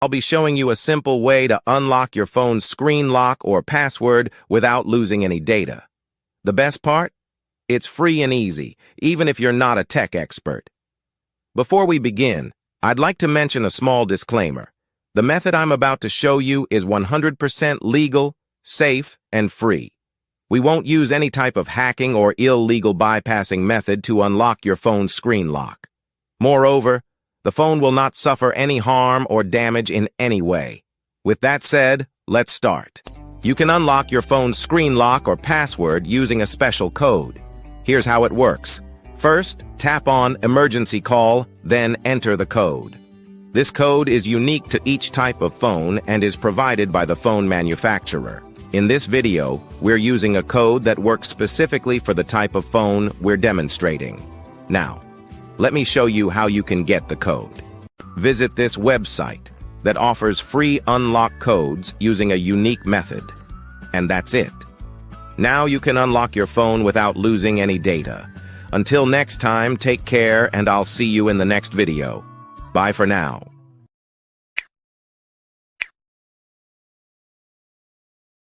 I'll be showing you a simple way to unlock your phone's screen lock or password without losing any data. The best part? It's free and easy, even if you're not a tech expert. Before we begin, I'd like to mention a small disclaimer. The method I'm about to show you is 100% legal, safe, and free. We won't use any type of hacking or illegal bypassing method to unlock your phone's screen lock. Moreover, the phone will not suffer any harm or damage in any way. With that said, let's start. You can unlock your phone's screen lock or password using a special code. Here's how it works. First, tap on Emergency Call, then enter the code. This code is unique to each type of phone and is provided by the phone manufacturer. In this video, we're using a code that works specifically for the type of phone we're demonstrating. Now, let me show you how you can get the code. Visit this website that offers free unlock codes using a unique method. And that's it. Now you can unlock your phone without losing any data. Until next time, take care, and I'll see you in the next video. Bye for now.